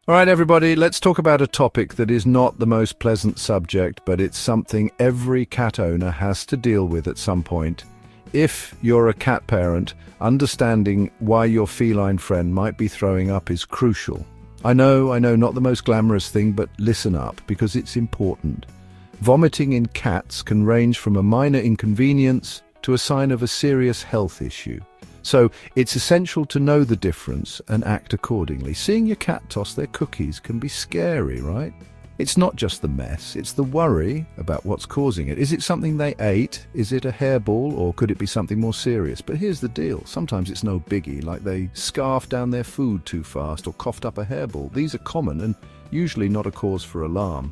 All right, everybody, let's talk about a topic that is not the most pleasant subject, but it's something every cat owner has to deal with at some point. If you're a cat parent, understanding why your feline friend might be throwing up is crucial. I know, not the most glamorous thing, but listen up, because it's important. Vomiting in cats can range from a minor inconvenience to a sign of a serious health issue. So it's essential to know the difference and act accordingly. Seeing your cat toss their cookies can be scary, right? It's not just the mess, it's the worry about what's causing it. Is it something they ate? Is it a hairball, or could it be something more serious? But here's the deal. Sometimes it's no biggie, like they scarfed down their food too fast or coughed up a hairball. These are common and usually not a cause for alarm.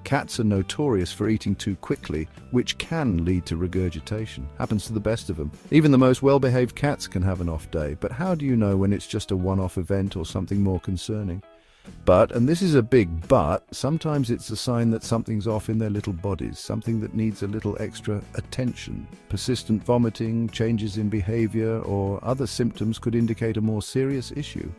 Cats are notorious for eating too quickly, which can lead to regurgitation. Happens to the best of them. Even the most well-behaved cats can have an off day. But how do you know when it's just a one-off event or something more concerning? But, and this is a big but, sometimes it's a sign that something's off in their little bodies, something that needs a little extra attention. Persistent vomiting, changes in behavior, or other symptoms could indicate a more serious issue.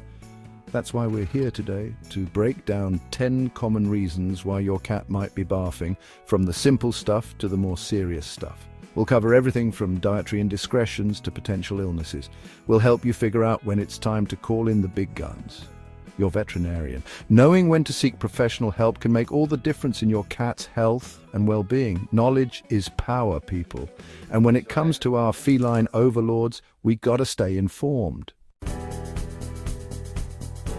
That's why we're here today, to break down 10 common reasons why your cat might be barfing, from the simple stuff to the more serious stuff. We'll cover everything from dietary indiscretions to potential illnesses. We'll help you figure out when it's time to call in the big guns. Your veterinarian. Knowing when to seek professional help can make all the difference in your cat's health and well-being. Knowledge is power, people. And when it comes to our feline overlords, we gotta stay informed.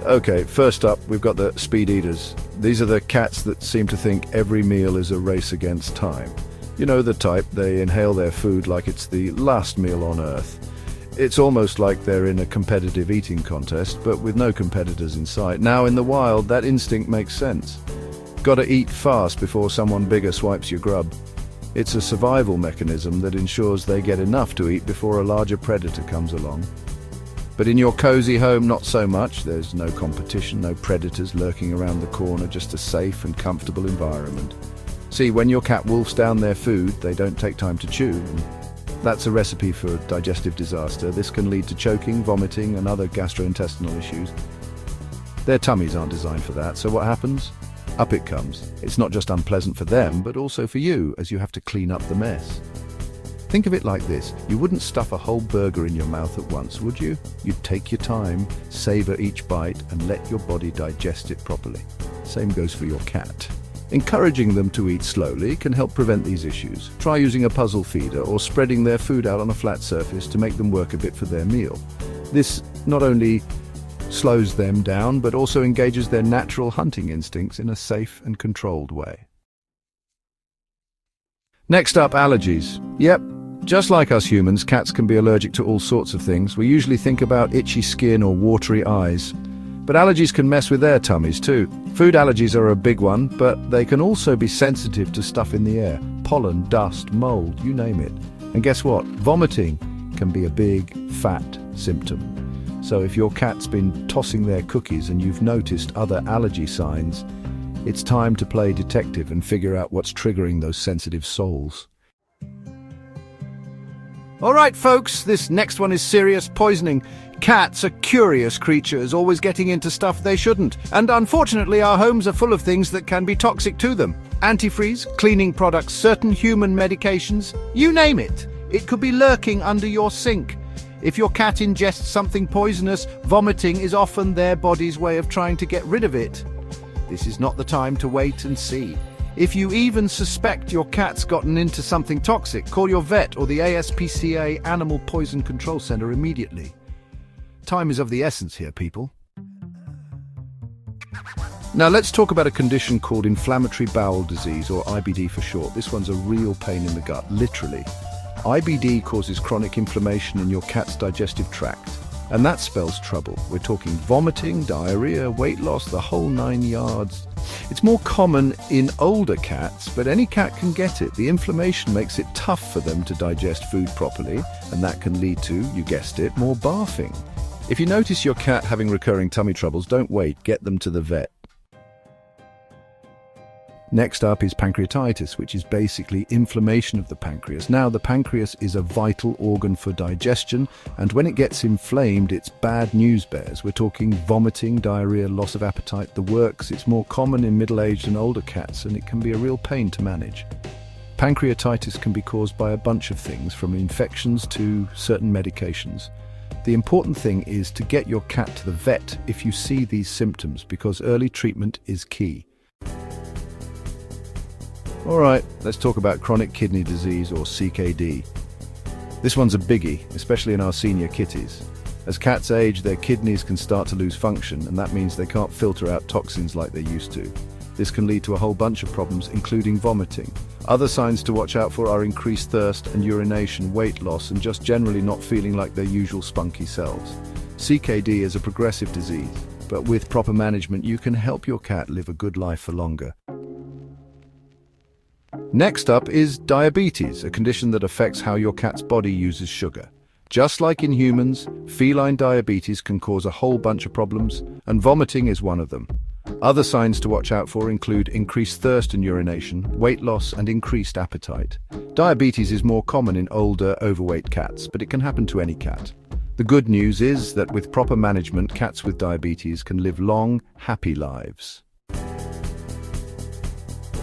Okay, first up, we've got the speed eaters. These are the cats that seem to think every meal is a race against time. You know the type, they inhale their food like it's the last meal on Earth. It's almost like they're in a competitive eating contest, but with no competitors in sight. Now, in the wild, that instinct makes sense. Gotta eat fast before someone bigger swipes your grub. It's a survival mechanism that ensures they get enough to eat before a larger predator comes along. But in your cozy home, not so much. There's no competition, no predators lurking around the corner, just a safe and comfortable environment. See, when your cat wolfs down their food, they don't take time to chew. That's a recipe for digestive disaster. This can lead to choking, vomiting, and other gastrointestinal issues. Their tummies aren't designed for that, so what happens? Up it comes. It's not just unpleasant for them, but also for you, as you have to clean up the mess. Think of it like this. You wouldn't stuff a whole burger in your mouth at once, would you? You'd take your time, savor each bite, and let your body digest it properly. Same goes for your cat. Encouraging them to eat slowly can help prevent these issues. Try using a puzzle feeder or spreading their food out on a flat surface to make them work a bit for their meal. This not only slows them down, but also engages their natural hunting instincts in a safe and controlled way. Next up, allergies. Yep. Just like us humans, cats can be allergic to all sorts of things. We usually think about itchy skin or watery eyes. But allergies can mess with their tummies too. Food allergies are a big one, but they can also be sensitive to stuff in the air. Pollen, dust, mold, you name it. And guess what? Vomiting can be a big, fat symptom. So if your cat's been tossing their cookies and you've noticed other allergy signs, it's time to play detective and figure out what's triggering those sensitive souls. All right, folks, this next one is serious poisoning. Cats are curious creatures, always getting into stuff they shouldn't. And unfortunately, our homes are full of things that can be toxic to them. Antifreeze, cleaning products, certain human medications, you name it. It could be lurking under your sink. If your cat ingests something poisonous, vomiting is often their body's way of trying to get rid of it. This is not the time to wait and see. If you even suspect your cat's gotten into something toxic, call your vet or the ASPCA Animal Poison Control Center immediately. Time is of the essence here, people. Now let's talk about a condition called inflammatory bowel disease, or IBD for short. This one's a real pain in the gut, literally. IBD causes chronic inflammation in your cat's digestive tract. And that spells trouble. We're talking vomiting, diarrhea, weight loss, the whole 9 yards. It's more common in older cats, but any cat can get it. The inflammation makes it tough for them to digest food properly, and that can lead to, you guessed it, more barfing. If you notice your cat having recurring tummy troubles, don't wait, get them to the vet. Next up is pancreatitis, which is basically inflammation of the pancreas. Now, the pancreas is a vital organ for digestion, and when it gets inflamed, it's bad news bears. We're talking vomiting, diarrhea, loss of appetite, the works. It's more common in middle-aged and older cats, and it can be a real pain to manage. Pancreatitis can be caused by a bunch of things, from infections to certain medications. The important thing is to get your cat to the vet if you see these symptoms, because early treatment is key. Alright, let's talk about chronic kidney disease, or CKD. This one's a biggie, especially in our senior kitties. As cats age, their kidneys can start to lose function, and that means they can't filter out toxins like they used to. This can lead to a whole bunch of problems, including vomiting. Other signs to watch out for are increased thirst and urination, weight loss, and just generally not feeling like their usual spunky selves. CKD is a progressive disease, but with proper management you can help your cat live a good life for longer. Next up is diabetes, a condition that affects how your cat's body uses sugar. Just like in humans, feline diabetes can cause a whole bunch of problems, and vomiting is one of them. Other signs to watch out for include increased thirst and urination, weight loss, and increased appetite. Diabetes is more common in older, overweight cats, but it can happen to any cat. The good news is that with proper management, cats with diabetes can live long, happy lives.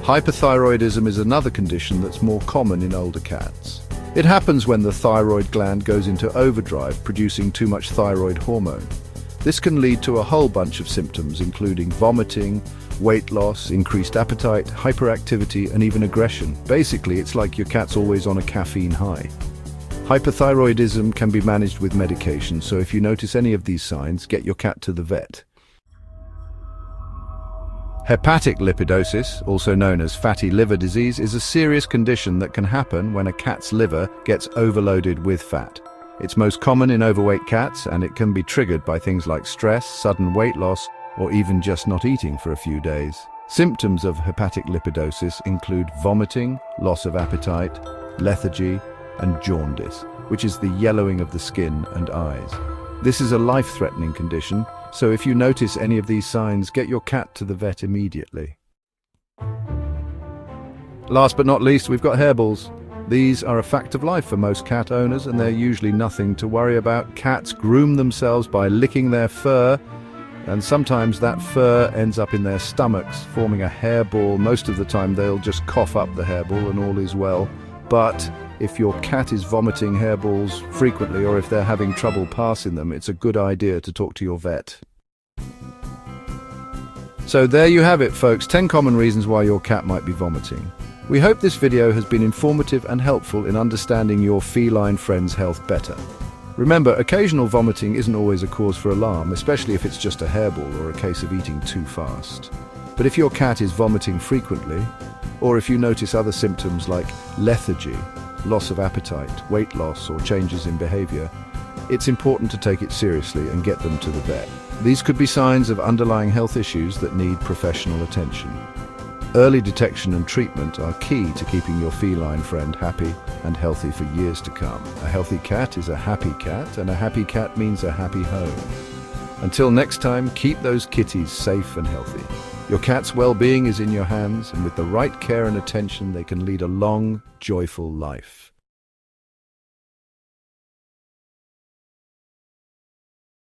Hyperthyroidism is another condition that's more common in older cats. It happens when the thyroid gland goes into overdrive, producing too much thyroid hormone. This can lead to a whole bunch of symptoms, including vomiting, weight loss, increased appetite, hyperactivity, and even aggression. Basically, it's like your cat's always on a caffeine high. Hyperthyroidism can be managed with medication, so if you notice any of these signs, get your cat to the vet. Hepatic lipidosis, also known as fatty liver disease, is a serious condition that can happen when a cat's liver gets overloaded with fat. It's most common in overweight cats, and it can be triggered by things like stress, sudden weight loss, or even just not eating for a few days. Symptoms of hepatic lipidosis include vomiting, loss of appetite, lethargy, and jaundice, which is the yellowing of the skin and eyes. This is a life-threatening condition, so if you notice any of these signs, get your cat to the vet immediately. Last but not least, we've got hairballs. These are a fact of life for most cat owners, and they're usually nothing to worry about. Cats groom themselves by licking their fur, and sometimes that fur ends up in their stomachs, forming a hairball. Most of the time they'll just cough up the hairball and all is well. But if your cat is vomiting hairballs frequently, or if they're having trouble passing them, it's a good idea to talk to your vet. So there you have it, folks, 10 common reasons why your cat might be vomiting. We hope this video has been informative and helpful in understanding your feline friend's health better. Remember, occasional vomiting isn't always a cause for alarm, especially if it's just a hairball or a case of eating too fast. But if your cat is vomiting frequently, or if you notice other symptoms like lethargy, loss of appetite, weight loss, or changes in behavior, it's important to take it seriously and get them to the vet. These could be signs of underlying health issues that need professional attention. Early detection and treatment are key to keeping your feline friend happy and healthy for years to come. A healthy cat is a happy cat, and a happy cat means a happy home. Until next time, keep those kitties safe and healthy. Your cat's well-being is in your hands, and with the right care and attention, they can lead a long, joyful life.